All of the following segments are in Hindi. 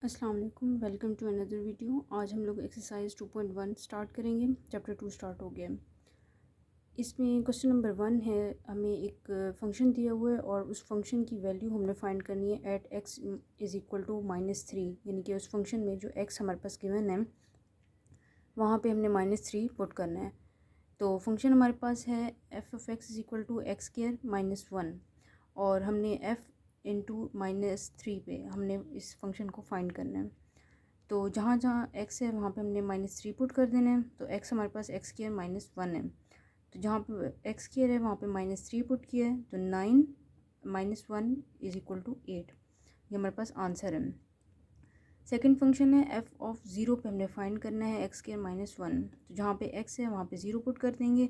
अस्सलाम वालेकुम, वेलकम टू अनदर वीडियो। आज हम लोग एक्सरसाइज 2.1 स्टार्ट करेंगे। चैप्टर 2 स्टार्ट हो गया। इसमें क्वेश्चन नंबर 1 है, हमें एक फंक्शन दिया हुआ है और उस फंक्शन की वैल्यू हमने फाइंड करनी है at x is equal to -3, यानी कि उस फंक्शन में जो एक्स हमारे पास गिवन है वहाँ पे हमने -3 पुट करना है। तो फंक्शन हमारे पास है f of x is equal to x square -1 और हमने एफ़ इंटू -3 पे हमने इस फंक्शन को फाइंड करना है। तो जहाँ जहाँ x है वहाँ पे हमने -3 पुट कर देना है। तो x हमारे पास एक्स स्क्वायर -1 है, तो जहाँ पे एक्स स्क्वायर है वहाँ पे -3 पुट किया है, तो 9 -1 इज़ इक्वल टू 8। ये हमारे पास आंसर है। सेकंड फंक्शन है एफ ऑफ ज़ीरो पे हमने फाइंड करना है एक्स स्क्वायर -1, तो जहाँ पे x है वहाँ पे 0 पुट कर देंगे,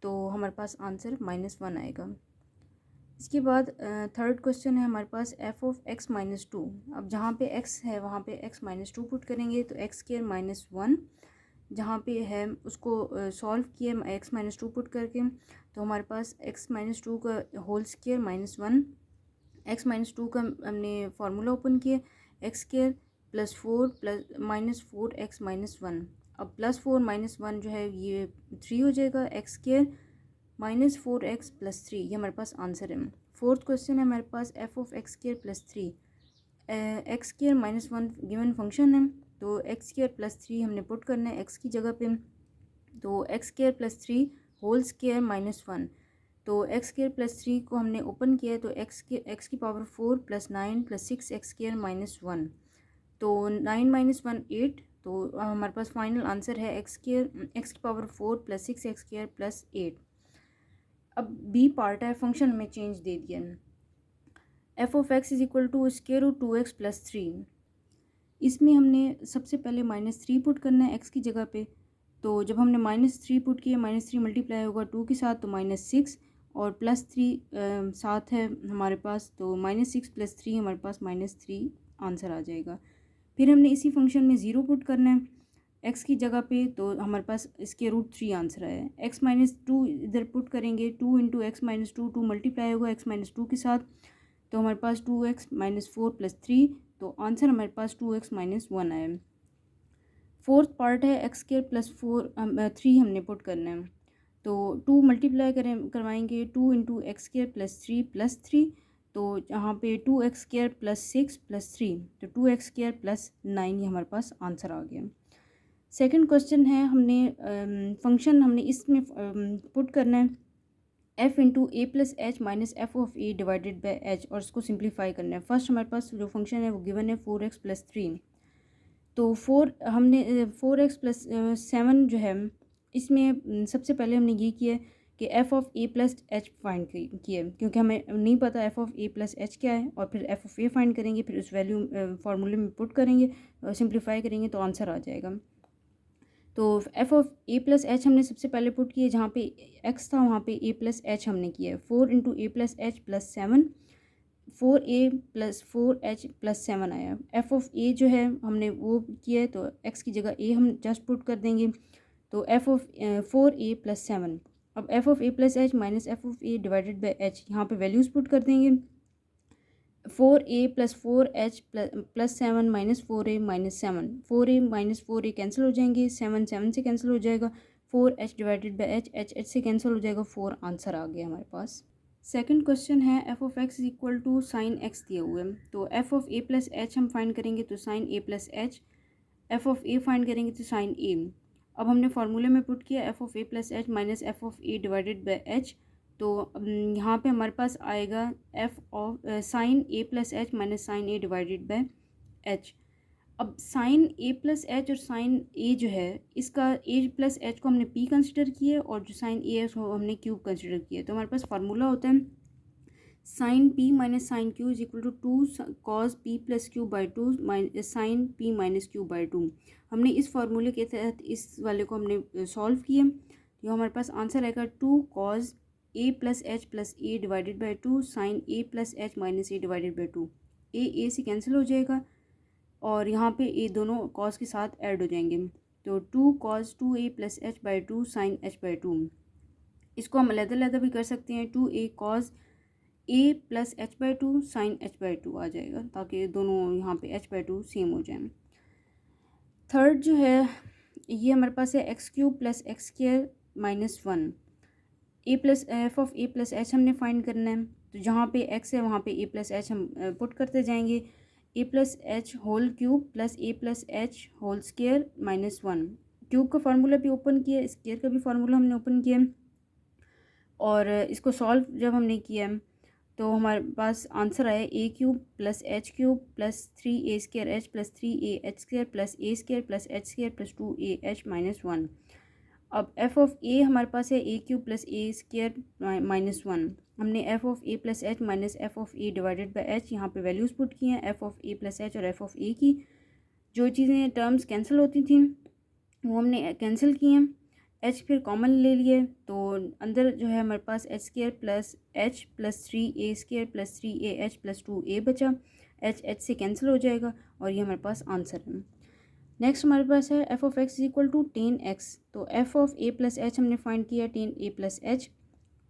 तो हमारे पास आंसर -1 आएगा। इसके बाद थर्ड क्वेश्चन है हमारे पास एफ ऑफ एक्स -2। अब जहाँ पे x है वहाँ पे x -2 पुट करेंगे, तो एक्स स्क्वायर -1 जहाँ पे है उसको सॉल्व किए x -2 पुट करके, तो हमारे पास x -2 का होल स्क्वायर -1, x -2 का हमने फार्मूला ओपन किया एक्स स्क्वायर +4 -4x -1। अब +4 -1 जो है ये 3 हो जाएगा, एक्स स्क्वायर -4x + 3, ये हमारे पास आंसर है। फोर्थ क्वेश्चन है हमारे पास f of x square +3। X square -1 given function है, तो एक्स स्क्वायर +3 हमने पुट करना है एक्स की जगह पे, तो एक्स स्क्वायर +3 होल स्क्वायर -1। तो एक्स स्क्वायर +3 को हमने ओपन किया है, तो एक्स की पावर 4 + 9 + 6 एक्स स्क्वायर -1, तो 9 - 1 8। तो हमारे पास फाइनल आंसर है एक्स की पावर 4 + 6 एक्स स्क्वायर +8। अब बी पार्ट है, फंक्शन में चेंज दे दिया है। F of x is equal to square root 2x + 3। इसमें हमने सबसे पहले -3 पुट करना है एक्स की जगह पे, तो जब हमने -3 पुट किया -3 मल्टीप्लाई होगा 2 के साथ, तो -6 और +3 साथ है हमारे पास, तो -6 + 3 हमारे पास -3 आंसर आ जाएगा। फिर हमने इसी फंक्शन में 0 पुट करना है एक्स की जगह पे, तो हमारे पास इसके √3 आंसर आया है। x -2 इधर पुट करेंगे, 2 × x -2 2 मल्टीप्लाई होगा x -2 के साथ, तो हमारे पास 2x -4 + 3, तो आंसर हमारे पास 2x -1 आया। फोर्थ पार्ट है एक्स स्क्वायर +3 हमने पुट करना है, तो 2 मल्टीप्लाई करवाएंगे 2 × x स्क्वायर +3 + 3, तो यहाँ पे 2x स्क्वायर +6 + 3, तो 2x स्क्वायर +9, ये हमारे पास आंसर आ गया। सेकंड क्वेश्चन है, हमने फंक्शन हमने इसमें पुट करना है f into A plus h minus f of a divided by H, और इसको सिंप्लीफाई करना है। फर्स्ट हमारे पास जो फंक्शन है वो गिवन है 4x + 3, तो 4x + 7 जो है इसमें सबसे पहले हमने ये किया कि F of a plus H find किया, क्योंकि हमें नहीं पता F of a plus H क्या है, और फिर एफ़ ऑफ ए फाइंड करेंगे, फिर उस वैल्यू फार्मूले में पुट करेंगे, सिंप्लीफाई करेंगे तो आंसर आ जाएगा। तो F of a plus h हमने सबसे पहले पुट किए, जहाँ पे एक्स था वहाँ पे ए प्लस एच हमने किया है। 4 × ए plus h plus 7, 4a + 4h + 7 आया। एफ़ ऑफ ए जो है हमने वो किया है, तो एक्स की जगह ए हम जस्ट पुट कर देंगे, तो एफ़ ऑफ 4a + 7। अब F of a plus h minus F of a divided by h, यहाँ पे वैल्यूज़ पुट कर देंगे। 4a + 4h + 7 - 4a - 7, 4a - 4a cancel हो जाएंगे, 7 7 से कैंसिल हो जाएगा, 4h divided by h h से कैंसिल हो जाएगा, 4 आंसर आ गया हमारे पास। सेकंड क्वेश्चन है f of x equal to sine x दिए हुए हैं, तो f of a plus h हम फाइंड करेंगे, तो sine a plus h, f of a find करेंगे तो साइन ए। अब हमने फार्मूले में पुट किया f of a plus h minus f of a divided by h, तो यहाँ पे हमारे पास आएगा f of sine a plus h minus sine a divided by h. अब साइन ए प्लस एच और साइन ए जो है, इसका ए प्लस एच को हमने पी कंसिडर किया, और जो साइन ए है उसको हमने क्यूब कंसिडर किया, तो हमारे पास फार्मूला होता है sine p minus sine q is equal to 2 cos p plus q by 2 sine p minus q by 2। हमने इस फार्मूले के तहत इस वाले को हमने सॉल्व किया, तो हमारे पास आंसर आएगा 2 cos a plus h plus a divided by 2 sine a plus h minus a divided by 2। A से कैंसिल हो जाएगा, और यहाँ पे ए दोनों कॉस के साथ ऐड हो जाएंगे, तो 2 cos 2a plus h by 2 sine h by 2। इसको हम अलग अलग भी कर सकते हैं, 2a cos a plus h by two sine h by two आ जाएगा, ताकि दोनों यहाँ पे एच बाई टू सेम हो जाए। थर्ड जो है ये हमारे पास है x cube plus x square minus one. A plus f of a plus h हमने फाइंड करना है, तो जहाँ पे एक्स है वहाँ पे ए प्लस एच हम पुट करते जाएंगे। A plus h whole cube plus a plus h whole square minus one. Cube का फार्मूला भी ओपन किया, स्क्वायर का भी फार्मूला हमने ओपन किया, और इसको सॉल्व जब हमने किया तो हमारे पास आंसर आया a cube plus h cube plus three a square h plus three a h square plus a square plus h square plus two a h minus one. अब एफ ऑफ ए हमारे पास है a cube plus a square minus one. हमने f of a plus h minus f of a divided by h यहाँ पे वैल्यूज़ पुट की हैं, f of a plus h और एफ ऑफ ए की। जो चीज़ें टर्म्स कैंसिल होती थी वो हमने कैंसिल की हैं। एच फिर कॉमन ले लिए, तो अंदर जो है हमारे पास h square plus three a square plus three a h plus two a बचा। एच से कैंसिल हो जाएगा और ये हमारे पास आंसर है। नेक्स्ट हमारे पास है f of x is equal to ten x. तो f of a plus h हमने फाइंड किया ten a plus h.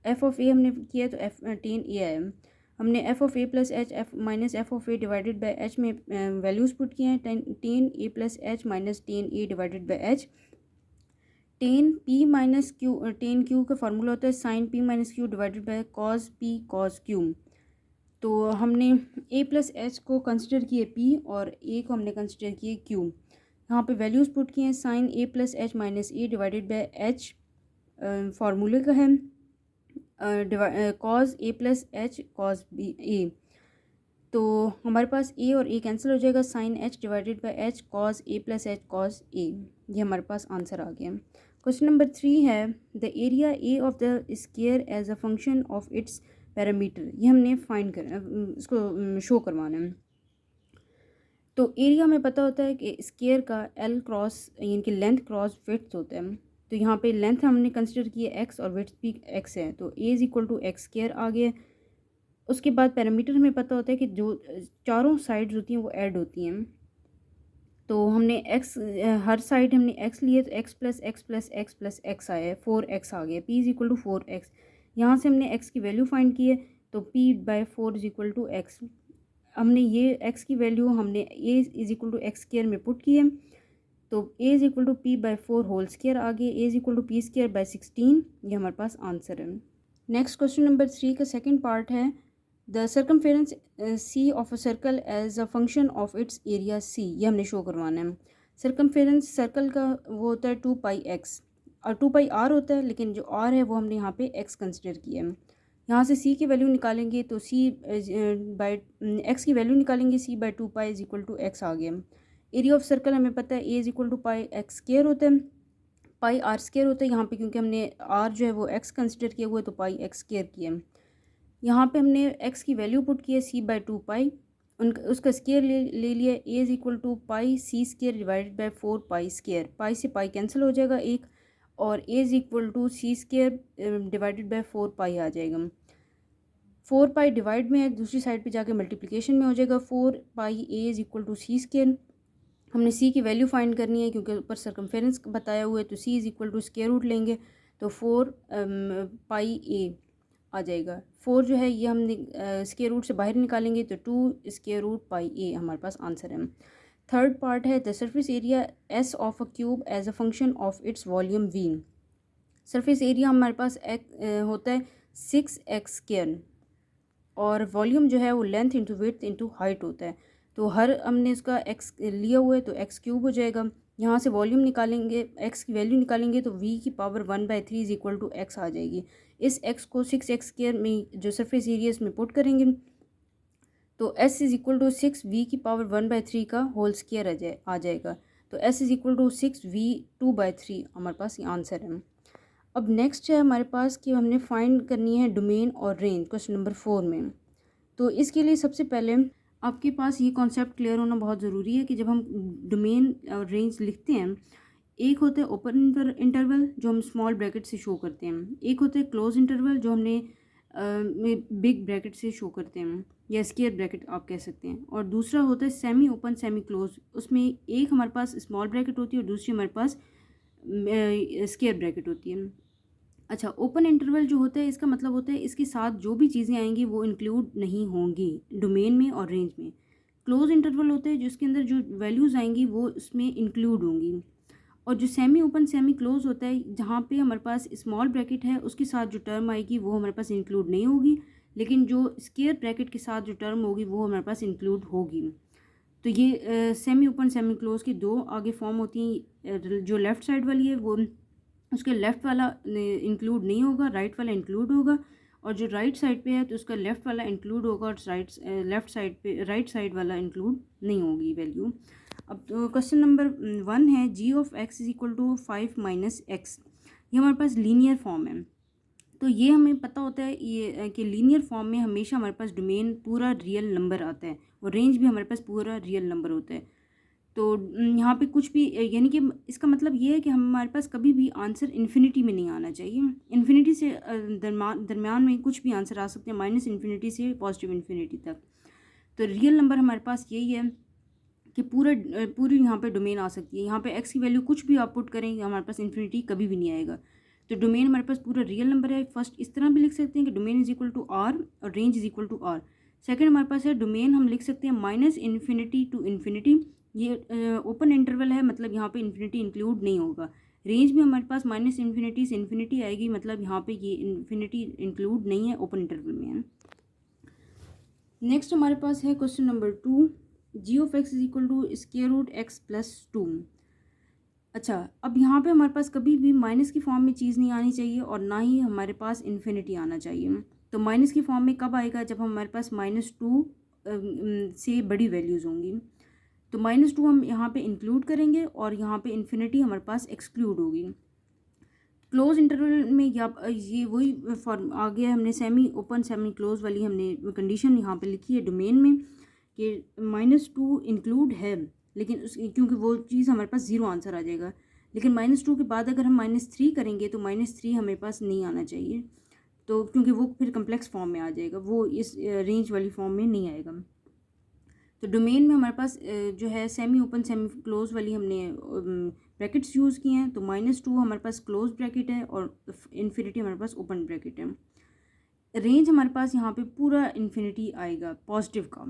F of a हमने किया तो एफ टेन ए आया। हमने f of a plus h f minus f of a divided by h में वैल्यूज़ पुट किए हैं, ten a plus h minus ten a divided by h. Ten p minus q, ten Q का फार्मूला होता है sine p minus q divided by cos p cos q. तो हमने ए प्लस एच को कंसिडर किए पी और ए को हमने कंसिडर किए क्यू। यहाँ पे वैल्यूज़ पुट किए हैं, sine a plus h minus a divided by h फार्मूले का है, cos a plus h cos b a. तो हमारे पास ए और ए कैंसिल हो जाएगा, sine h divided by h cos a plus h cos a. ये हमारे पास आंसर आ गया। क्वेश्चन नंबर 3 है the area a of the square as a function of its parameter. ये हमने फाइंड कर इसको शो करवाना है। तो एरिया में पता होता है कि स्क्वायर का एल क्रॉस यानी कि लेंथ क्रॉस विड्थ होता है। तो यहाँ पे लेंथ हमने कंसिडर की है एक्स और विड्थ भी एक्स है, तो a is equal to x square आ गया। उसके बाद पैरामीटर हमें पता होता है कि जो चारों साइड्स होती हैं वो ऐड होती हैं। तो हमने एक्स हर साइड हमने एक्स लिए, तो x plus x plus x plus x आया है, 4x आ गया। P is equal to 4x। यहाँ से हमने एक्स की वैल्यू फाइंड की है, तो p by 4 is equal to x. हमने ये एक्स की वैल्यू हमने a is equal to x square में पुट की है, तो a is equal to p by 4 whole square आ गया। A is equal to p square by 16। ये हमारे पास आंसर है। नेक्स्ट क्वेश्चन नंबर 3 का सेकेंड पार्ट है the circumference c of a circle as a function of it's area सी। ये हमने शो करवाना है। सर्कमफेरेंस सर्कल का वो होता है 2πx और 2πr होता है, लेकिन जो r है वो हमने यहाँ पे x कंसिडर किया है। यहाँ से c की वैल्यू निकालेंगे तो c बाई x की वैल्यू निकालेंगे, c by 2π is equal to x आ गया। एरिया ऑफ सर्कल हमें पता है a is equal to pi x square होता है, पाई आर स्क्वायर होता है। यहाँ पे क्योंकि हमने r जो है वो x कंसिडर किया हुआ है तो पाई एक्स स्क्वायर किया है। यहाँ पे हमने x की वैल्यू पुट की है c बाई 2π, उसका स्क्वायर ले लिया। a is equal to pi c square divided by 4π square. Pi से पाई कैंसिल हो जाएगा एक, और a is equal to c square divided by 4π आ जाएगा। 4π डिवाइड में है, दूसरी साइड पे जाके मल्टीप्लिकेशन में हो जाएगा। 4π a is equal to c square. हमने c की वैल्यू फाइंड करनी है क्योंकि ऊपर सर्कमफेरेंस बताया हुआ है, तो c is equal to square root लेंगे तो 4π a आ जाएगा। 4 जो है ये हमने स्क्वायर रूट से बाहर निकालेंगे तो 2 स्क्वायर रूट पाई ए हमारे पास आंसर है। थर्ड पार्ट है the surface area s of a cube as a function of its volume v. Surface area हमारे पास होता है 6x स्क्वायर और वॉल्यूम जो है वो length into width into height होता है। तो हर हमने इसका x लिया हुआ है तो x क्यूब हो जाएगा। यहाँ से वॉल्यूम निकालेंगे, x की वैल्यू निकालेंगे तो v की power 1/3 is equal to x आ जाएगी। इस x को 6x स्क्वायर में जो सरफेस एरिया इसमें पुट करेंगे तो s is equal to 6v की पावर 1/3 का होल स्क्वायर आ जाएगा। तो s is equal to 6v 2/3 हमारे पास ये आंसर है। अब नेक्स्ट है हमारे पास कि हमने फाइंड करनी है डोमेन और रेंज क्वेश्चन नंबर 4 में। तो इसके लिए सबसे पहले आपके पास ये कॉन्सेप्ट क्लियर होना बहुत ज़रूरी है कि जब हम डोमेन और रेंज लिखते हैं, एक होता है ओपन इंटरवल जो हम स्मॉल ब्रैकेट से शो करते हैं, एक होता है क्लोज इंटरवल जो हमने बिग ब्रैकेट से शो करते हैं या स्क्वायर ब्रैकेट आप कह सकते हैं, और दूसरा होता है सेमी ओपन सेमी क्लोज। उसमें एक हमारे पास स्मॉल ब्रैकेट होती है और दूसरी हमारे पास स्क्वायर ब्रैकेट होती है। अच्छा, ओपन इंटरवल जो होता है इसका मतलब होता है इसके साथ जो भी चीज़ें आएंगी वो इंक्लूड नहीं होंगी डोमेन में और रेंज में। क्लोज इंटरवल होता है जिसके अंदर जो वैल्यूज़ आएंगी वो उसमें इंक्लूड होंगी। और जो सेमी ओपन सेमी क्लोज होता है जहाँ पे हमारे पास स्मॉल ब्रैकेट है उसके साथ जो टर्म आएगी वो हमारे पास इंक्लूड नहीं होगी, लेकिन जो स्क्वायर ब्रैकेट के साथ जो टर्म होगी वो हमारे पास इंक्लूड होगी। तो ये सेमी ओपन सेमी क्लोज की दो आगे फॉर्म होती हैं। जो लेफ़्ट साइड वाली है वो उसके लेफ़्ट वाला इंक्लूड नहीं होगा, राइट वाला इंक्लूड होगा। और जो राइट साइड पे है तो उसका लेफ़्ट वाला इंक्लूड होगा और लेफ़्ट साइड पे राइट साइड वाला इंक्लूड नहीं होगी वैल्यू। अब तो क्वेश्चन नंबर 1 है g of x is equal to 5 minus x. ये हमारे पास लीनियर फॉर्म है। तो ये हमें पता होता है ये कि लीनियर फॉर्म में हमेशा हमारे पास डोमेन पूरा रियल नंबर आता है और रेंज भी हमारे पास पूरा रियल नंबर होता है। तो यहाँ पे कुछ भी यानी कि इसका मतलब ये है कि हमारे पास कभी भी आंसर इन्फिनिटी में नहीं आना चाहिए। इन्फिनिटी से दरम्यान में कुछ भी आंसर आ सकते हैं, माइनस इन्फिनिटी से पॉजिटिव इन्फिनिटी तक। तो रियल नंबर हमारे पास यही है कि पूरी यहाँ पे डोमेन आ सकती है। यहाँ पे एक्स की वैल्यू कुछ भी आप पुट करेंगे हमारे पास इन्फिनिटी कभी भी नहीं आएगा। तो डोमेन हमारे पास पूरा रियल नंबर है। फर्स्ट इस तरह भी लिख सकते हैं कि domain is equal to R और range is equal to R. Second हमारे पास है डोमेन हम लिख सकते हैं माइनस इन्फिनिटी टू इन्फिनिटी। ये ओपन इंटरवल है, मतलब यहाँ पे इन्फिनिटी इंक्लूड नहीं होगा। रेंज भी हमारे पास माइनस इन्फिनिटी से इन्फिनिटी आएगी, मतलब यहाँ पे ये इन्फिनिटी इंक्लूड नहीं है, ओपन इंटरवल में है। नेक्स्ट हमारे पास है question number 2, g of x is equal to square root x plus 2। अच्छा, अब यहाँ पे हमारे पास कभी भी माइनस की फॉर्म में चीज़ नहीं आनी चाहिए और ना ही हमारे पास इन्फिनिटी आना चाहिए। तो माइनस की फॉर्म में कब आएगा? जब हमारे पास -2 से बड़ी वैल्यूज़ होंगी। तो -2 हम यहाँ पे इंक्लूड करेंगे और यहाँ पे इन्फिनिटी हमारे पास एक्सक्लूड होगी। क्लोज इंटरवल में या ये वही फॉर्म आ गया, हमने सेमी ओपन सेमी क्लोज वाली हमने कंडीशन यहाँ पे लिखी है डोमेन में कि -2 इंक्लूड है, लेकिन क्योंकि वो चीज़ हमारे पास ज़ीरो आंसर आ जाएगा। लेकिन -2 के बाद अगर हम -3 करेंगे तो -3 हमारे पास नहीं आना चाहिए, तो क्योंकि वो फिर कम्प्लेक्स फॉर्म में आ जाएगा, वो इस रेंज वाली फॉर्म में नहीं आएगा। तो डोमेन में हमारे पास जो है सेमी ओपन सेमी क्लोज वाली हमने ब्रैकेट्स यूज़ किए हैं। तो -2 हमारे पास क्लोज ब्रैकेट है और इन्फिनिटी हमारे पास ओपन ब्रैकेट है। रेंज हमारे पास यहाँ पे पूरा इन्फिनिटी आएगा पॉजिटिव का,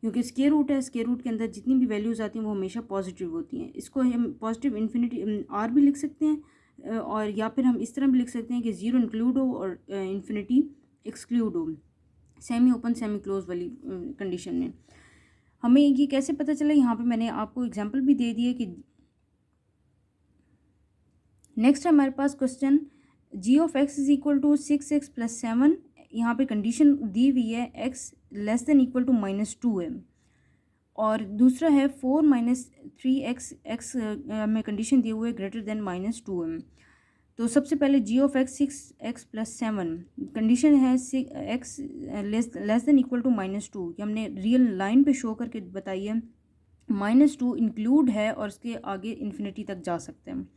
क्योंकि स्क्वायर रूट है, स्क्वायर रूट के अंदर जितनी भी वैल्यूज़ आती हैं वो हमेशा पॉजिटिव होती हैं। इसको हम पॉजिटिव इन्फिनिटी आर भी लिख सकते हैं, और या फिर हम इस तरह भी लिख सकते हैं कि ज़ीरो इंक्लूड हो और इन्फिनिटी एक्सक्लूड हो सेमी ओपन सेमी क्लोज वाली कंडीशन में। हमें ये कैसे पता चला? यहाँ पे मैंने आपको एग्जांपल भी दे दिए कि नेक्स्ट हमारे पास question g of x is equal to 6x plus 7। यहाँ पे कंडीशन दी हुई है x less than equal to -2 है, और दूसरा है 4 माइनस 3x x में कंडीशन दिए हुए ग्रेटर देन -2 है। तो सबसे पहले g of x 6x plus 7 condition है x less than equal to -2, ये हमने रियल लाइन पे शो करके बताई है। -2 इंक्लूड है और उसके आगे इन्फिनिटी तक जा सकते हैं।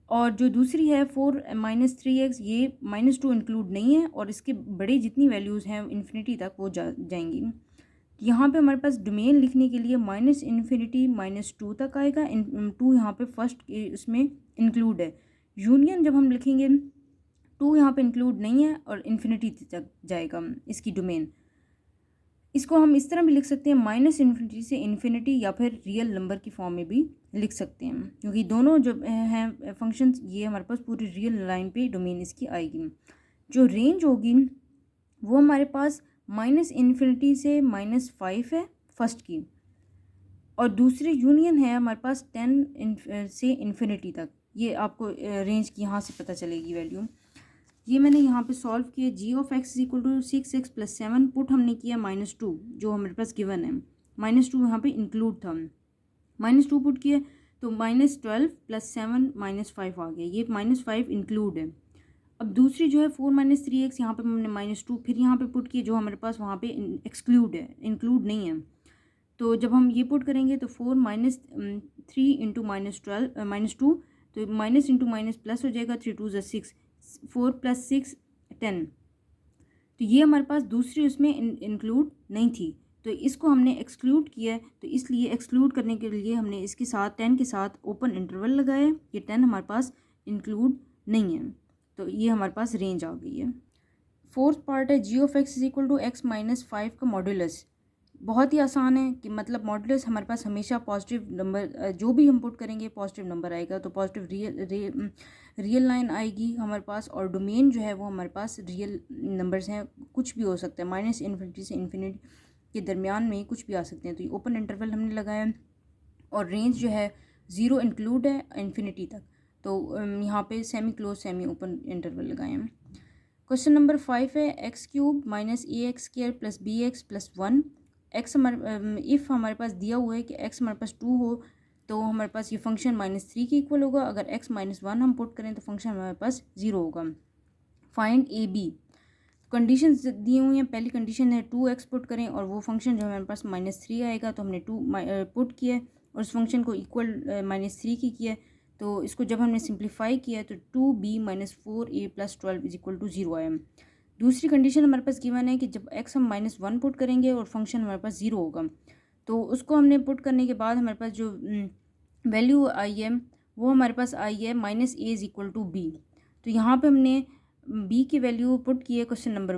और जो दूसरी है 4 माइनस 3x, ये -2 इंक्लूड नहीं है और इसके बड़े जितनी वैल्यूज़ हैं इन्फिनिटी तक वो जाएंगी। यहाँ पे हमारे पास डोमेन लिखने के लिए माइनस इन्फिनिटी -2 तक आएगा। 2 यहाँ पे फर्स्ट इसमें इंक्लूड है। यूनियन जब हम लिखेंगे 2 यहाँ पे इंक्लूड नहीं है और इन्फिनिटी तक जाएगा इसकी डोमेन। इसको हम इस तरह भी लिख सकते हैं माइनस इन्फिनिटी से इन्फिनिटी, या फिर रियल नंबर की फॉर्म में भी लिख सकते हैं, क्योंकि दोनों जो हैं फंक्शंस ये हमारे पास पूरी रियल लाइन पे डोमेन इसकी आएगी। जो रेंज होगी वो हमारे पास माइनस इन्फिनिटी से -5 है फर्स्ट की, और दूसरी यूनियन है हमारे पास 10 से इन्फिनिटी तक। ये आपको रेंज की यहाँ से पता चलेगी वैल्यू। ये मैंने यहाँ पे सॉल्व किया। G of x is equal to 6x plus 7 put हमने किया -2 जो हमारे पास गिवन है। -2 यहाँ पे इंक्लूड था, -2 पुट किया तो -12 प्लस 7 -5 आ गया। ये -5 इंक्लूड है। अब दूसरी जो है 4 माइनस 3x, यहाँ पे हमने -2 फिर यहाँ पे पुट किया जो हमारे पास वहाँ पे एक्सक्लूड है, इंक्लूड नहीं है। तो जब हम ये पुट करेंगे तो 4 माइनस 3 इंटू -2, तो माइनस इंटू माइनस प्लस हो जाएगा, 3 2 6, 4 प्लस 6 10। तो ये हमारे पास दूसरी उसमें इंक्लूड नहीं थी, तो इसको हमने एक्सक्लूड किया है। तो इसलिए एक्सक्लूड करने के लिए हमने इसके साथ 10 के साथ ओपन इंटरवल लगाया। ये 10 हमारे पास इंक्लूड नहीं है। तो ये हमारे पास रेंज आ गई है। फोर्थ पार्ट है g of x is equal to x minus 5 का मॉड्यूलस। बहुत ही आसान है कि मतलब मॉड्यूलस हमारे पास हमेशा पॉजिटिव नंबर, जो भी हम पुट करेंगे पॉजिटिव नंबर आएगा, तो पॉजिटिव रियल लाइन आएगी हमारे पास, और डोमेन जो है वो हमारे पास रियल नंबर्स हैं, कुछ भी हो सकता है, माइनस इन्फिनिटी से इन्फिनिटी के दरमियान में कुछ भी आ सकते हैं। तो ये ओपन इंटरवल हमने लगाया है, और रेंज जो है 0 इंक्लूड है इन्फिनिटी तक, तो यहाँ पे semi close semi open interval लगाए हैं। क्वेश्चन नंबर 5 है x cube minus a x square plus b x plus 1। X हमारे इफ़ हमारे पास दिया हुआ है कि एक्स हमारे पास 2 हो तो हमारे पास ये फंक्शन -3 के इक्वल होगा। अगर एक्स -1 हम पुट करें तो फंक्शन हमारे पास 0 होगा। Find a b. कंडीशन दी हुई हैं। पहली कंडीशन है 2x पुट करें और वो फंक्शन जो हमारे पास -3 आएगा, तो हमने 2 पुट किया है और उस फंक्शन को इक्वल -3 की किया है। तो इसको जब हमने सिंप्लीफाई किया तो 2b - 4a + 12 = 0 आया। दूसरी कंडीशन हमारे पास गिवन है कि जब x हम -1 पुट करेंगे और फंक्शन हमारे पास 0 होगा, तो उसको हमने पुट करने के बाद हमारे पास जो वैल्यू आई है वो हमारे पास आई है -a = b। तो यहाँ पे हमने b की वैल्यू पुट की है क्वेश्चन नंबर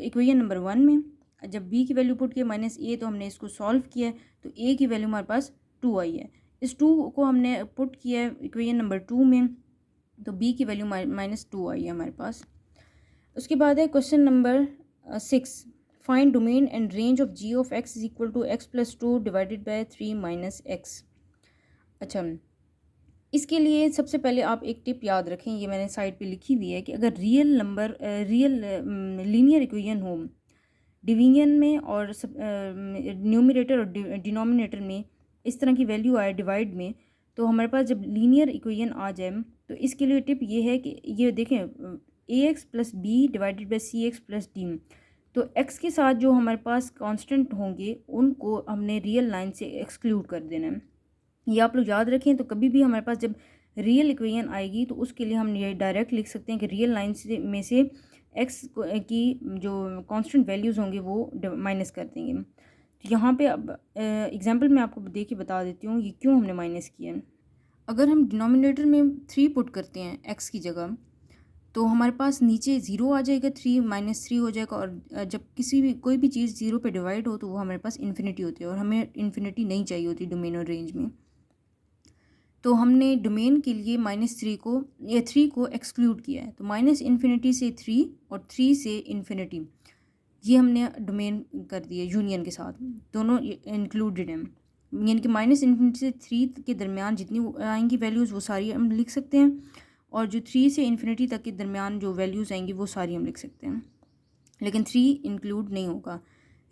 इक्वेशन नंबर 1 में। जब b की वैल्यू पुट की -a तो हमने इसको सॉल्व किया है, तो a की वैल्यू हमारे पास 2 आई है। इस 2 को हमने पुट किया है इक्वेशन नंबर 2 में, तो b की वैल्यू -2 आई है हमारे पास। उसके बाद है question number 6। Find domain and range of g of x = x + 2 divided by 3 - x। अच्छा, इसके लिए सबसे पहले आप एक टिप याद रखें, ये मैंने साइड पे लिखी हुई है कि अगर रियल लीनियर इक्वेशन हो डिवीजन में और न्यूमरेटर और डिनोमिनेटर में इस तरह की वैल्यू आए डिवाइड में, तो हमारे पास जब लीनियर इक्वेशन आ जाए तो इसके लिए टिप ये है कि ये देखें ax + b divided by cx + d, तो x के साथ जो हमारे पास कांस्टेंट होंगे उनको हमने रियल लाइन से एक्सक्लूड कर देना है। ये आप लोग याद रखें। तो कभी भी हमारे पास जब रियल इक्वेशन आएगी तो उसके लिए हम ये डायरेक्ट लिख सकते हैं कि रियल लाइन से में से x की जो कांस्टेंट वैल्यूज़ होंगे वो माइनस कर देंगे। तो यहाँ पे अब एग्जांपल मैं आपको दे के बता देती हूँ ये क्यों हमने माइनस किया है। अगर हम डिनोमिनेटर में 3 पुट करते हैं x की जगह, तो हमारे पास नीचे 0 आ जाएगा, 3 -3 हो जाएगा, और जब कोई भी चीज़ 0 पे डिवाइड हो तो वो हमारे पास इन्फिनिटी होती है, और हमें इन्फिनिटी नहीं चाहिए होती डोमेन और रेंज में। तो हमने डोमेन के लिए -3 को एक्सक्लूड किया है। तो -∞ से 3 और 3 से इन्फिनिटी ये हमने डोमेन कर दिया यूनियन के साथ, दोनों इंक्लूडेड हैं। यानी कि -∞ से 3 के दरमियान जितनी आएंगी वैल्यूज़ वो सारी हम लिख सकते हैं, और जो 3 से इन्फिनिटी तक के दरमियान जो वैल्यूज़ आएंगी वो सारी हम लिख सकते हैं, लेकिन 3 इंक्लूड नहीं होगा।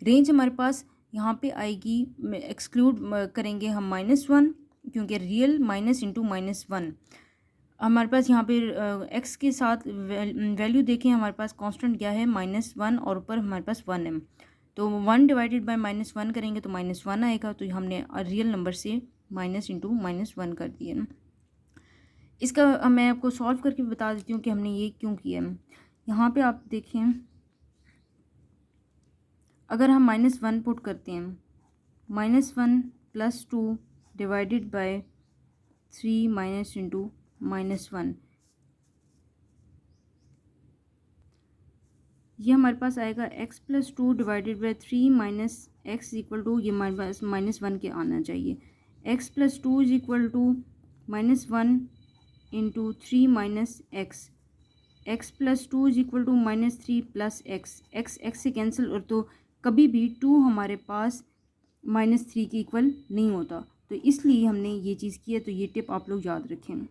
रेंज हमारे पास यहाँ पे आएगी, एक्सक्लूड करेंगे हम -1, क्योंकि रियल -(-1) हमारे पास यहाँ पे x के साथ वैल्यू देखें, हमारे पास कांस्टेंट क्या है -1, और ऊपर हमारे पास 1 है। तो 1 डिवाइडेड बाय -1 करेंगे तो -1 आएगा। तो हमने रियल नंबर से -(-1) कर दिया ना। इसका मैं आपको सॉल्व करके बता देती हूँ कि हमने ये क्यों किया है। यहाँ पे आप देखें, अगर हम -1 पुट करते हैं, -1 + 2 डिवाइडेड बाय 3 -(-1), ये हमारे पास आएगा x + 2 डिवाइडेड बाय 3 - x = ये हमारे पास -1 के आना चाहिए। x + 2 = -1 × 3 - x, x + 2 = -3 + x, x से कैंसिल, और तो कभी भी 2 हमारे पास -3 के इक्वल नहीं होता, तो इसलिए हमने ये चीज़ की है। तो ये टिप आप लोग याद रखें।